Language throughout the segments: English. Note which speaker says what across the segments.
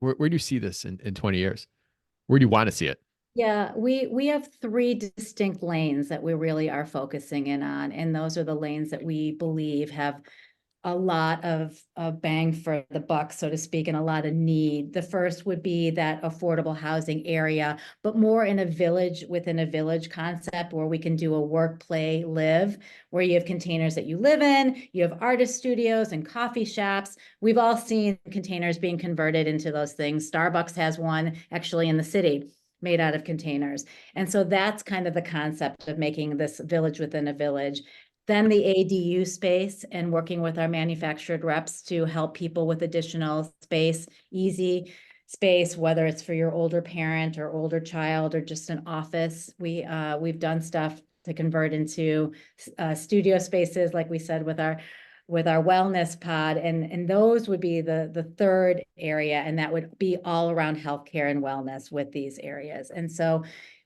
Speaker 1: Where do you see this in 20 years? Where do you want to see it?
Speaker 2: Yeah, we have three distinct lanes that we really are focusing in on, and those are the lanes that we believe have a lot of bang for the buck, so to speak, and a lot of need. The first would be that affordable housing area, but more in a village within a village concept where we can do a work, play, live, where you have containers that you live in, you have artist studios and coffee shops. We've all seen containers being converted into those things. Starbucks has one actually in the city made out of containers. And so that's kind of the concept of making this village within a village. Then the ADU space and working with our manufactured reps to help people with additional space, easy space, whether it's for your older parent or older child or just an office. We've done stuff to convert into studio spaces, like we said, with our wellness pod, and those would be the third area, and that would be all around healthcare and wellness with these areas. And so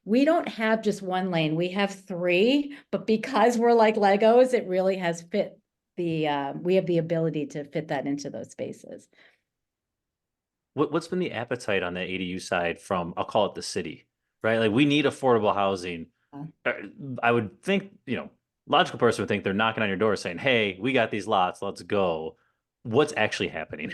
Speaker 2: we don't have just one lane, we have three, but because we're like Legos, it really has fit we have the ability to fit that into those spaces.
Speaker 3: What's been the appetite on the ADU side from, I'll call it the city, right? Like we need affordable housing. I would think, logical person would think they're knocking on your door saying, hey, we got these lots, let's go. What's actually happening?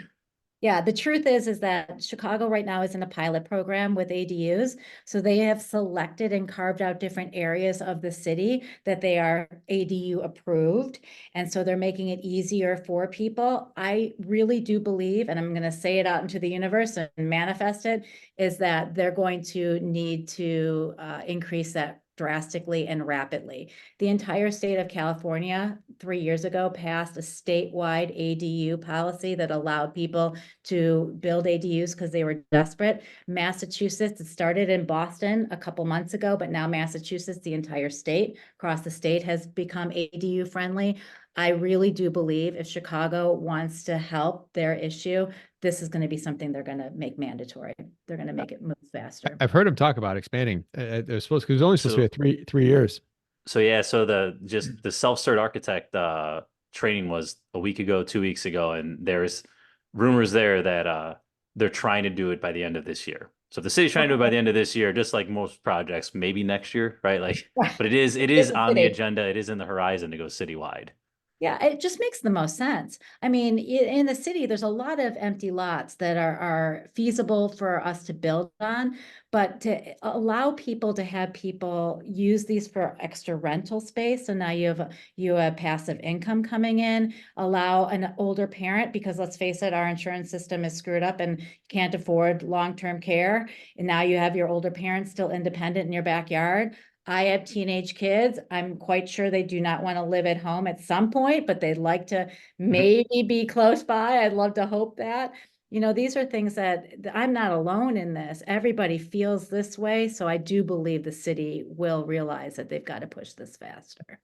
Speaker 2: Yeah, the truth is that Chicago right now is in a pilot program with ADUs. So they have selected and carved out different areas of the city that they are ADU approved. And so they're making it easier for people. I really do believe, and I'm going to say it out into the universe and manifest it, is that they're going to need to increase that drastically and rapidly. The entire state of California 3 years ago passed a statewide ADU policy that allowed people to build ADUs because they were desperate. Massachusetts, it started in Boston a couple months ago, but now Massachusetts, the entire state, across the state, has become ADU friendly. I really do believe if Chicago wants to help their issue, this is going to be something they're going to make mandatory. They're going to make it move faster.
Speaker 1: I've heard him talk about expanding. They're supposed because it was only supposed to be 3 years.
Speaker 3: So yeah, so the self-cert architect training was a week ago, 2 weeks ago, and there's rumors there that they're trying to do it by the end of this year. So if the city's trying to do it by the end of this year, just like most projects, maybe next year, right? Like, but it is on the agenda. It is in the horizon to go citywide.
Speaker 2: Yeah, it just makes the most sense. I mean, in the city, there's a lot of empty lots that are feasible for us to build on, but to allow people to have people use these for extra rental space. So now you have passive income coming in, allow an older parent, because let's face it, our insurance system is screwed up and can't afford long-term care. And now you have your older parents still independent in your backyard. I have teenage kids. I'm quite sure they do not want to live at home at some point, but they'd like to maybe be close by. I'd love to hope that. These are things that I'm not alone in this. Everybody feels this way. So I do believe the city will realize that they've got to push this faster.